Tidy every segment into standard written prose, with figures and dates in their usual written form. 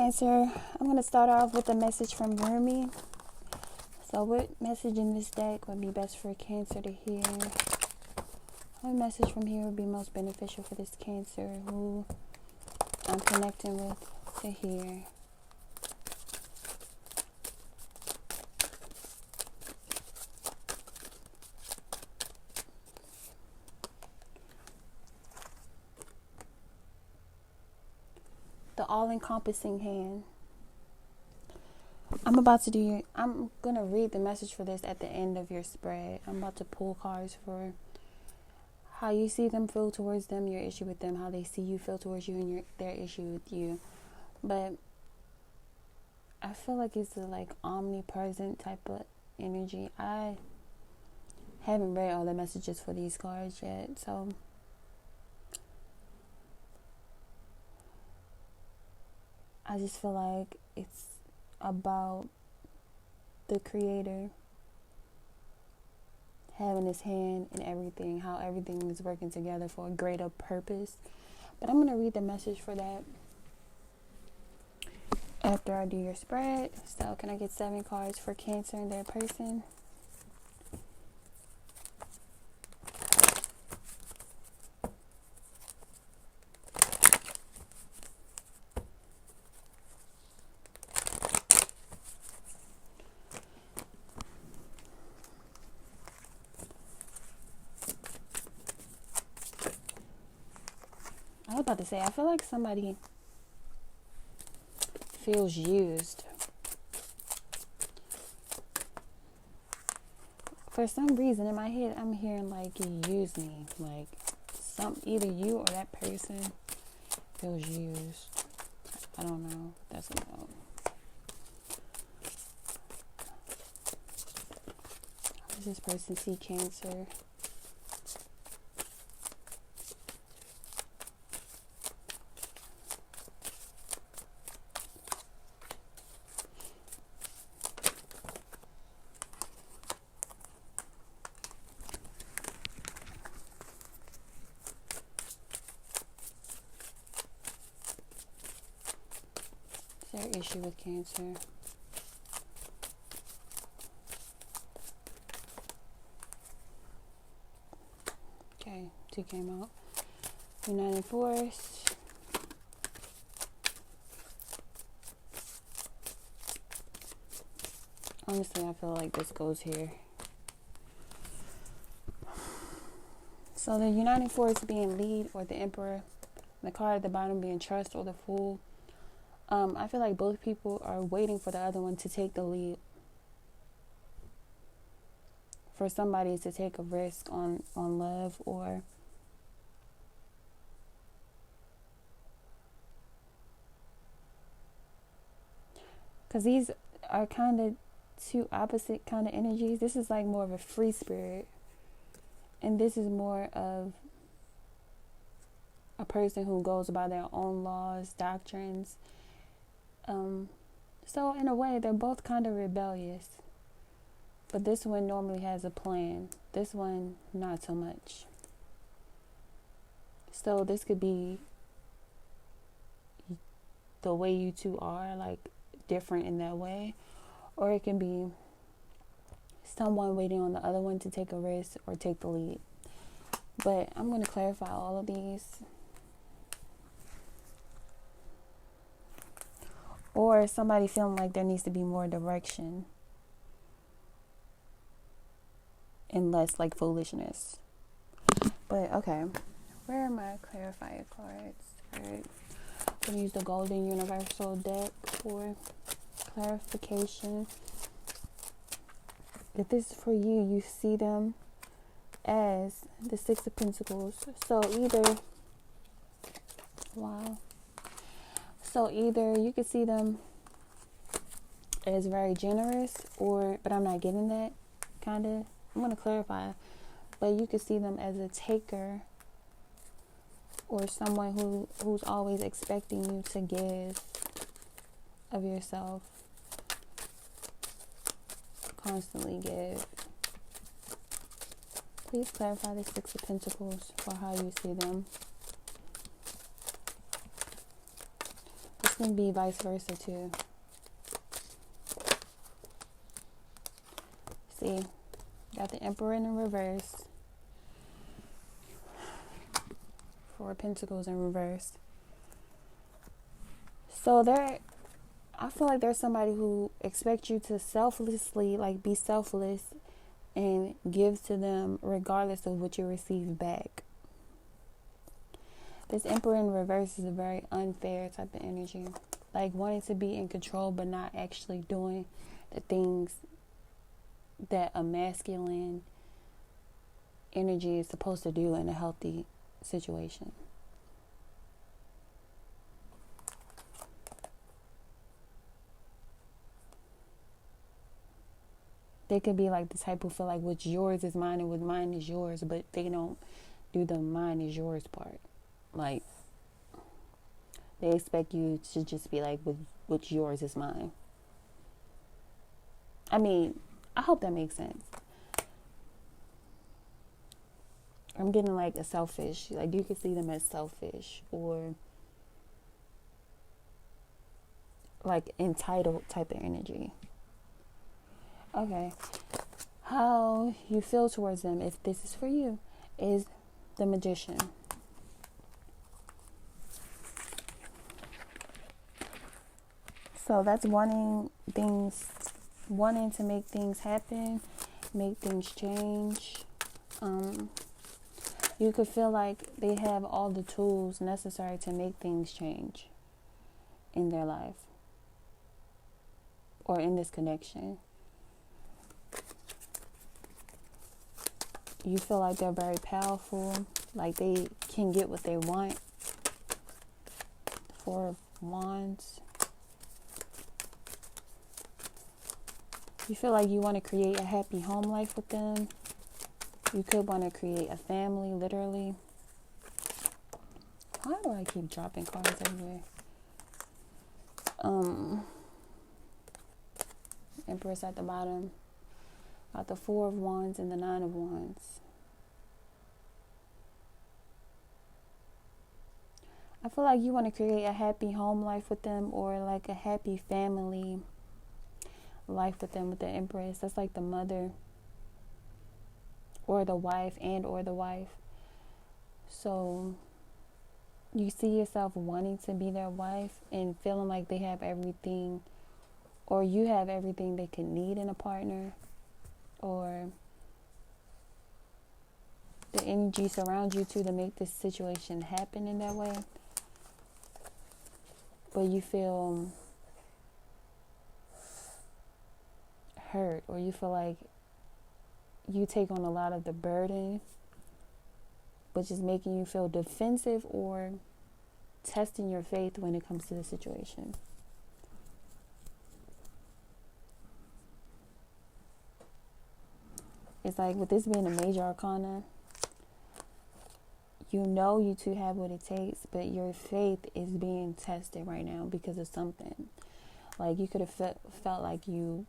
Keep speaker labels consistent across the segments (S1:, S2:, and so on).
S1: Cancer, I'm going to start off with a message from Rumi. So what message in this deck would be best for Cancer to hear? What message from here would be most beneficial for this Cancer who I'm connecting with to hear? The all-encompassing hand. I'm gonna read the message for this at the end of your spread. I'm about to pull cards for how you see them, feel towards them, your issue with them, how they see you, feel towards you, and their issue with you. But I feel like it's a omnipresent type of energy. I haven't read all the messages for these cards yet, so I just feel like it's about the Creator having his hand in everything, how everything is working together for a greater purpose. But I'm going to read the message for that after I do your spread. So can I get 7 cards for Cancer and their person? I was about to say, I feel like somebody feels used. For some reason in my head, I'm hearing you use me. Either you or that person feels used. I don't know. That's a no. How does this person see Cancer? Their issue with Cancer. Okay, 2 came out. United Force. Honestly, I feel like this goes here. So the United Force being lead or the Emperor, the card at the bottom being trust or the Fool. I feel like both people are waiting for the other one to take the lead. For somebody to take a risk on love, or because these are kind of 2 opposite kind of energies. This is more of a free spirit, and this is more of a person who goes by their own laws, doctrines. So in a way, they're both kind of rebellious. But this one normally has a plan. This one, not so much. So this could be the way you two are, different in that way. Or it can be someone waiting on the other one to take a risk or take the lead. But I'm going to clarify all of these. Or somebody feeling like there needs to be more direction and less foolishness. But okay, where are my clarifier cards? Alright, I'm going to use the Golden Universal deck for clarification. If this is for you, you see them as the 6 of Pentacles. So either you could see them as very generous, but I'm not getting that, kind of. I'm going to clarify. But you could see them as a taker, or someone who's always expecting you to give of yourself. Constantly give. Please clarify the 6 of Pentacles for how you see them. The can be vice versa too. See, got the Emperor in reverse. Four of Pentacles in reverse. So I feel like there's somebody who expects you to selflessly, like, be selfless and give to them regardless of what you receive back. This Emperor in reverse is a very unfair type of energy. Like, wanting to be in control but not actually doing the things that a masculine energy is supposed to do in a healthy situation. They could be like the type who feel like what's yours is mine and what's mine is yours, but they don't do the mine is yours part. Like, they expect you to just be like, what's yours is mine. I mean, I hope that makes sense. I'm getting like a selfish, like you could see them as selfish or like entitled type of energy. Okay. How you feel towards them, if this is for you, is the Magician. So that's wanting to make things happen, make things change. You could feel like they have all the tools necessary to make things change in their life or in this connection. You feel like they're very powerful, like they can get what they want. Four of Wands. You feel like you want to create a happy home life with them. You could want to create a family, literally. Why do I keep dropping cards everywhere? Empress at the bottom. Got the Four of Wands and the Nine of Wands. I feel like you want to create a happy home life with them or like a happy family life with them with the Empress. That's like the mother or the wife or the wife. So you see yourself wanting to be their wife and feeling like they have everything or you have everything they could need in a partner, or the energy surrounds you to make this situation happen in that way. But you feel hurt or you feel like you take on a lot of the burden, which is making you feel defensive or testing your faith when it comes to the situation. It's like with this being a major arcana, you know you two have what it takes, but your faith is being tested right now because of something. Like you could have felt like you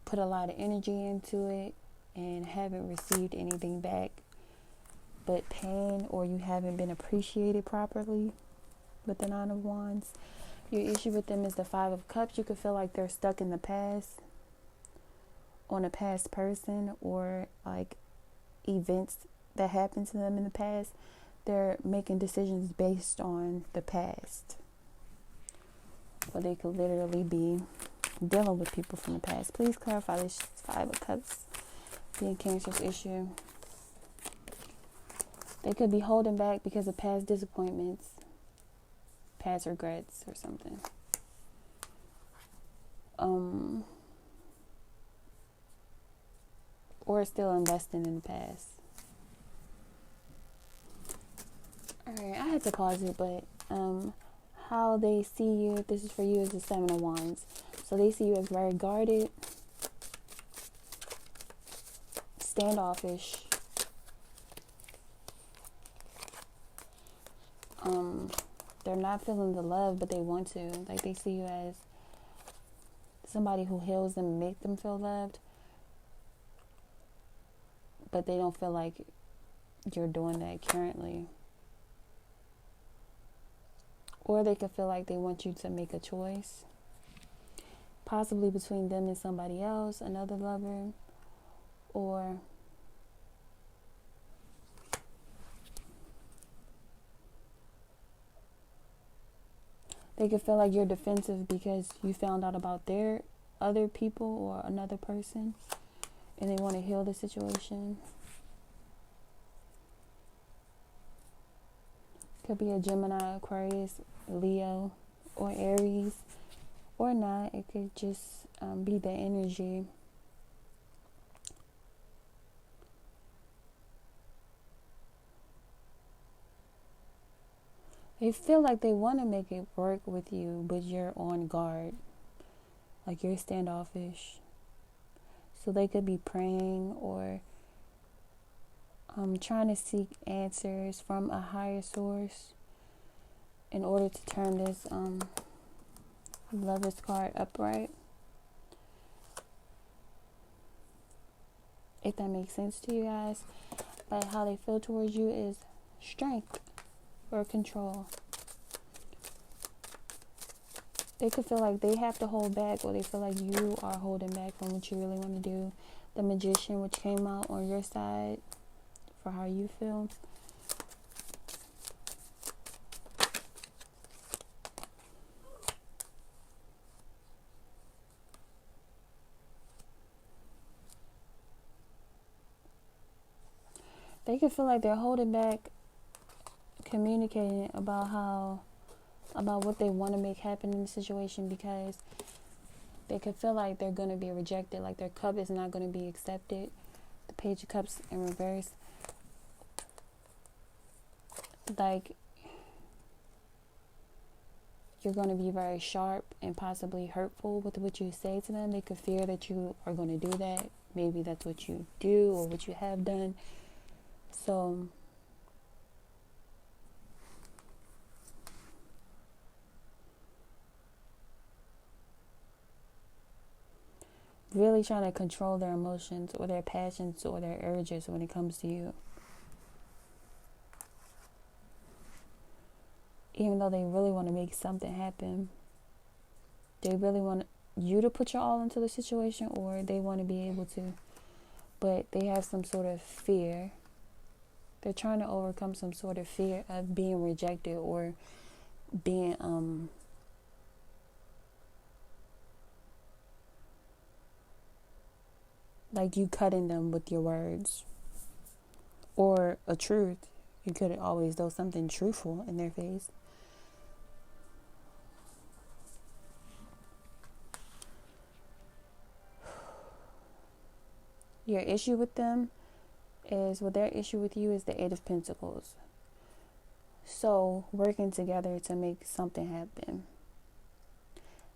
S1: put a lot of energy into it and haven't received anything back but pain, or you haven't been appreciated properly with the Nine of Wands. Your issue with them is the Five of Cups. You could feel like they're stuck in the past, on a past person, or like events that happened to them in the past. They're making decisions based on the past. Or they could literally be dealing with people from the past. Please clarify this Five of Cups being Cancer's issue. They could be holding back because of past disappointments, past regrets, or something. Or still investing in the past. Alright, I had to pause it, but how they see you, if this is for you, is the Seven of Wands. So they see you as very guarded, standoffish, they're not feeling the love, but they want to. Like they see you as somebody who heals them and make them feel loved, but they don't feel like you're doing that currently. Or they could feel like they want you to make a choice, possibly between them and somebody else, another lover, or they could feel like you're defensive because you found out about their other people or another person and they want to heal the situation. Could be a Gemini, Aquarius, Leo, or Aries, or not. It could just be the energy. They feel like they want to make it work with you, but you're on guard. Like you're standoffish. So they could be praying or trying to seek answers from a higher source in order to turn this Lovers card upright. If that makes sense to you guys. Like how they feel towards you is strength or control. They could feel like they have to hold back, or they feel like you are holding back from what you really want to do. The Magician, which came out on your side for how you feel. They could feel like they're holding back communicating about what they want to make happen in the situation, because they could feel like they're going to be rejected, like their cup is not going to be accepted. The Page of Cups in reverse. Like you're going to be very sharp and possibly hurtful with what you say to them. They could fear that you are going to do that. Maybe that's what you do or what you have done. So really trying to control their emotions or their passions or their urges when it comes to you. Even though they really want to make something happen, they really want you to put your all into the situation, or they want to be able to, but they have some sort of fear. They're trying to overcome some sort of fear of being rejected or being like you cutting them with your words or a truth. You could always throw something truthful in their face. Your issue with them is, their issue with you is the Eight of Pentacles. So working together to make something happen.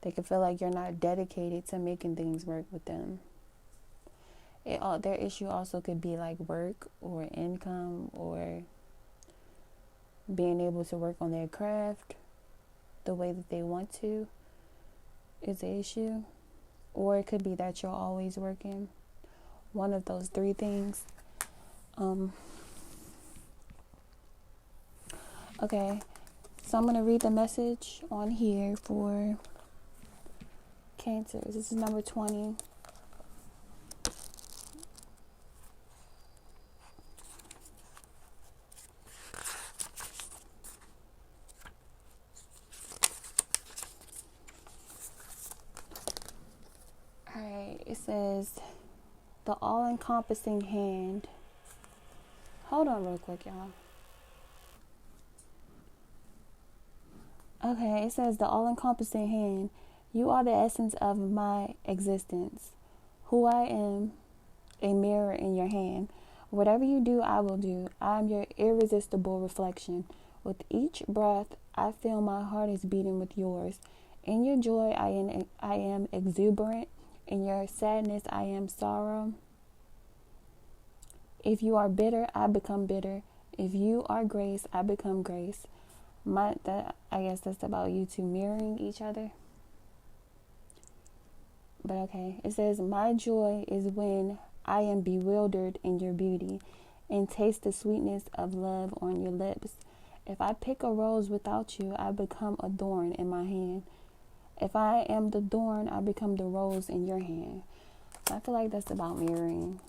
S1: They can feel like you're not dedicated to making things work with them. Their issue also could be like work or income or being able to work on their craft the way that they want to is the issue. Or it could be that you're always working. One of those three things. Okay, so I'm going to read the message on here for Cancer. This is number 20. Alright, it says the all-encompassing hand. Hold on real quick, y'all. Okay, it says the all-encompassing hand. You are the essence of my existence. Who I am, a mirror in your hand. Whatever you do, I will do. I am your irresistible reflection. With each breath, I feel my heart is beating with yours. In your joy, I am exuberant. In your sadness, I am sorrow. If you are bitter, I become bitter. If you are grace, I become grace. I guess that's about you two mirroring each other. But okay, it says, my joy is when I am bewildered in your beauty and taste the sweetness of love on your lips. If I pick a rose without you, I become a thorn in my hand. If I am the thorn, I become the rose in your hand. So I feel like that's about mirroring.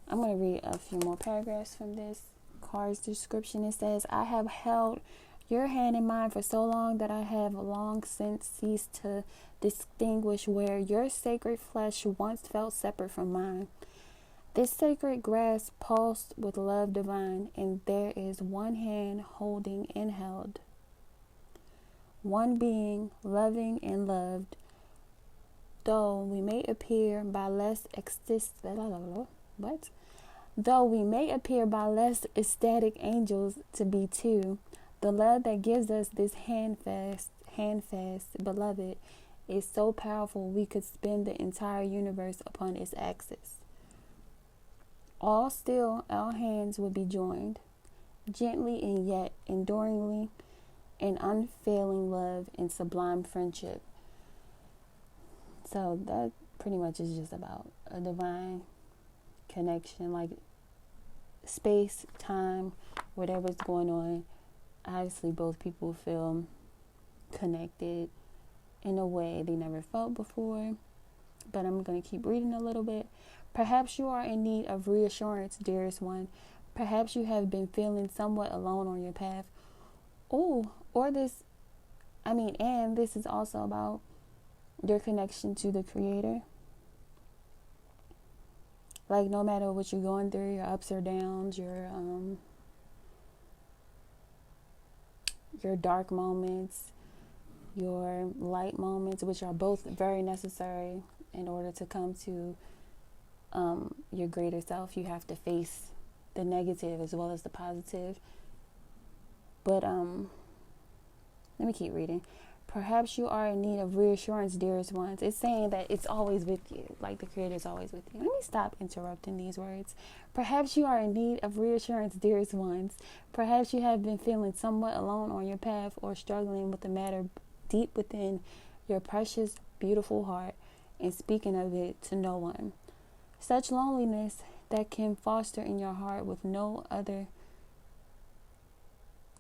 S1: I'm going to read a few more paragraphs from this card's description. It says, I have held your hand in mine for so long that I have long since ceased to distinguish where your sacred flesh once felt separate from mine. This sacred grasp pulsed with love divine, and there is one hand holding and held, one being loving and loved, though we may appear by less ecstatic angels to be two. The love that gives us this handfast, beloved, is so powerful we could spin the entire universe upon its axis. All still, our hands would be joined, gently and yet enduringly, in unfailing love and sublime friendship. So that pretty much is just about a divine connection, like space, time, whatever's going on. Obviously, both people feel connected in a way they never felt before. But I'm going to keep reading a little bit. Perhaps you are in need of reassurance, dearest one. Perhaps you have been feeling somewhat alone on your path. And this is also about your connection to the Creator. Like, no matter what you're going through, your ups or downs, your dark moments, your light moments, which are both very necessary in order to come to your greater self. You have to face the negative as well as the positive. But let me keep reading. Perhaps you are in need of reassurance, dearest ones. It's saying that it's always with you, like the Creator is always with you. Let me stop interrupting these words. Perhaps you are in need of reassurance, dearest ones. Perhaps you have been feeling somewhat alone on your path or struggling with the matter deep within your precious, beautiful heart and speaking of it to no one. Such loneliness that can foster in your heart with no other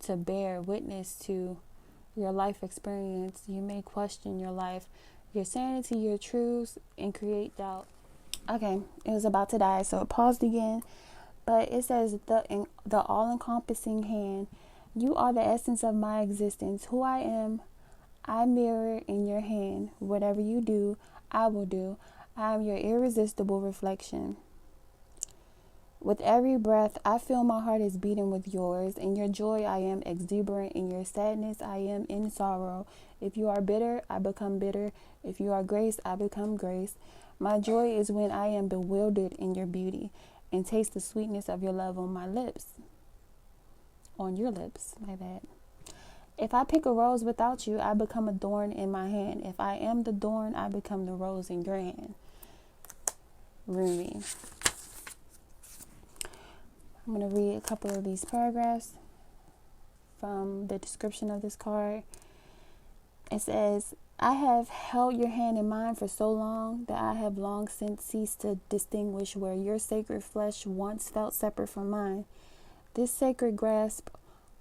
S1: to bear witness to your life experience. You may question your life, your sanity, your truths, and create doubt. Okay, it was about to die, so it paused again. But it says, the all-encompassing hand. You are the essence of my existence. Who I am, I mirror in your hand. Whatever you do, I will do. I am your irresistible reflection. With every breath, I feel my heart is beating with yours. In your joy, I am exuberant. In your sadness, I am in sorrow. If you are bitter, I become bitter. If you are grace, I become grace. My joy is when I am bewildered in your beauty and taste the sweetness of your love on my lips. On your lips, my bad. If I pick a rose without you, I become a thorn in my hand. If I am the thorn, I become the rose in your hand. Rumi. I'm going to read a couple of these paragraphs from the description of this card. It says, I have held your hand in mine for so long that I have long since ceased to distinguish where your sacred flesh once felt separate from mine. This sacred grasp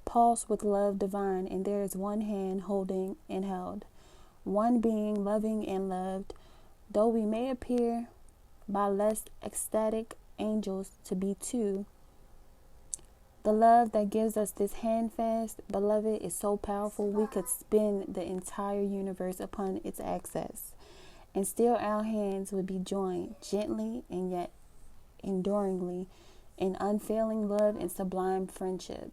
S1: pulsed with love divine, and there is one hand holding and held, one being loving and loved, though we may appear by less ecstatic angels to be two. The love that gives us this handfast, beloved, is so powerful we could spin the entire universe upon its axis, and still our hands would be joined gently and yet enduringly in unfailing love and sublime friendship.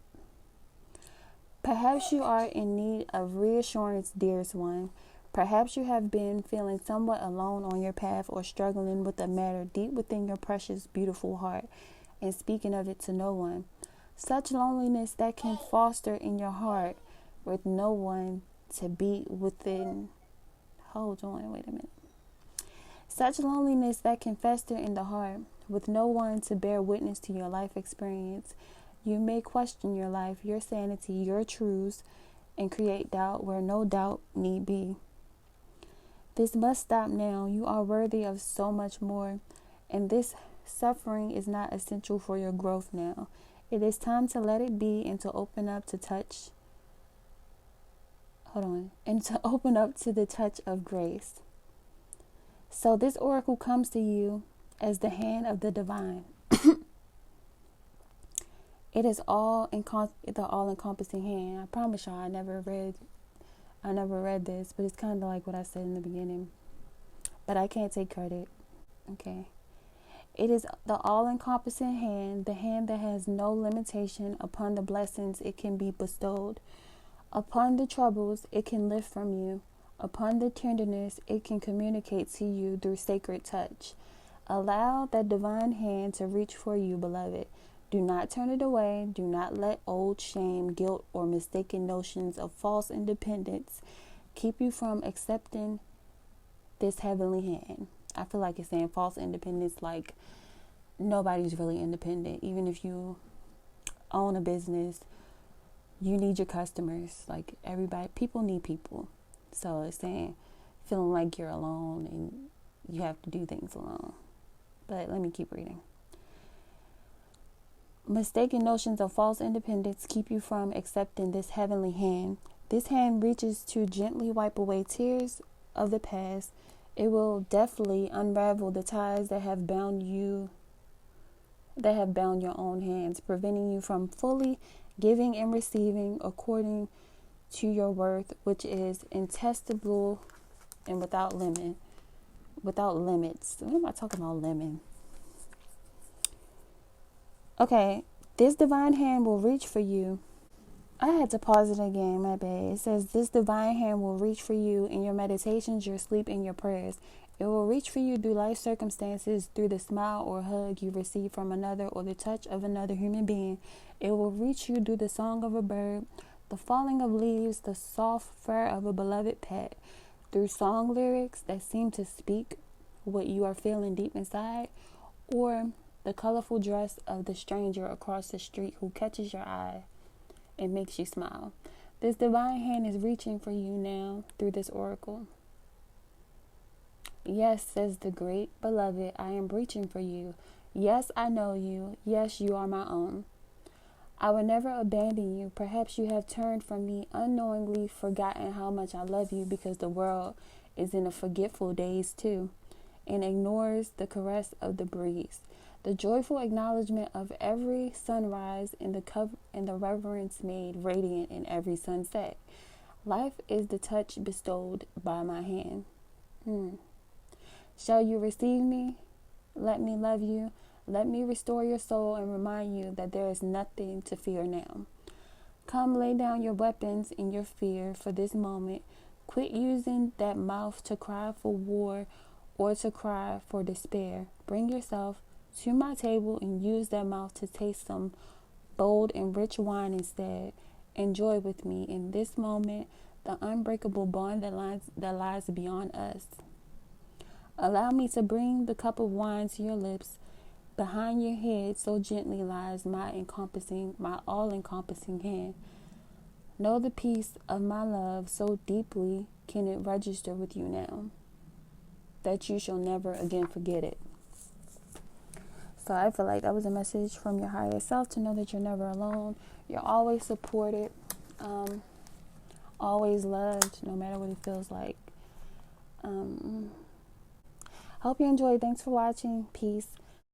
S1: Perhaps you are in need of reassurance, dearest one. Perhaps you have been feeling somewhat alone on your path or struggling with a matter deep within your precious, beautiful heart and speaking of it to no one. Such loneliness that can foster in your heart with no one to be within. Such loneliness that can fester in the heart with no one to bear witness to your life experience. You may question your life, your sanity, your truths, and create doubt where no doubt need be. This must stop now. You are worthy of so much more, and this suffering is not essential for your growth now. It is time to let it be and to open up to touch. And to open up to the touch of grace. So this oracle comes to you as the hand of the divine. It is the all-encompassing hand. I promise y'all, I never read this, but it's kind of like what I said in the beginning. But I can't take credit. Okay. It is the all-encompassing hand, the hand that has no limitation upon the blessings it can be bestowed. Upon the troubles it can lift from you. Upon the tenderness it can communicate to you through sacred touch. Allow that divine hand to reach for you, beloved. Do not turn it away. Do not let old shame, guilt, or mistaken notions of false independence keep you from accepting this heavenly hand. I feel like it's saying false independence, like nobody's really independent. Even if you own a business, you need your customers. Like people need people. So it's saying feeling like you're alone and you have to do things alone. But let me keep reading. Mistaken notions of false independence keep you from accepting this heavenly hand. This hand reaches to gently wipe away tears of the past. It will deftly unravel the ties that have bound your own hands, preventing you from fully giving and receiving according to your worth, which is intestable and without limits. What am I talking about, lemon? Okay, this divine hand will reach for you. I had to pause it again, my bad. It says this divine hand will reach for you in your meditations, your sleep, and your prayers. It will reach for you through life circumstances, through the smile or hug you receive from another or the touch of another human being. It will reach you through the song of a bird, the falling of leaves, the soft fur of a beloved pet, through song lyrics that seem to speak what you are feeling deep inside, or the colorful dress of the stranger across the street who catches your eye and makes you smile. This divine hand is reaching for you now through this oracle. Yes, says the great beloved, I am reaching for you. Yes, I know you. Yes, you are my own. I will never abandon you. Perhaps you have turned from me unknowingly, forgotten how much I love you because the world is in a forgetful daze too, and ignores the caress of the breeze, the joyful acknowledgement of every sunrise, and the reverence made radiant in every sunset. Life is the touch bestowed by my hand. Shall you receive me? Let me love you. Let me restore your soul and remind you that there is nothing to fear now. Come lay down your weapons and your fear for this moment. Quit using that mouth to cry for war or to cry for despair. Bring yourself to my table and use that mouth to taste some bold and rich wine instead. Enjoy with me in this moment the unbreakable bond that lies beyond us. Allow me to bring the cup of wine to your lips. Behind your head so gently lies my all-encompassing hand. Know the peace of my love so deeply can it register with you now, that you shall never again forget it. So I feel like that was a message from your higher self to know that you're never alone. You're always supported, always loved, no matter what it feels like. Hope you enjoyed. Thanks for watching. Peace.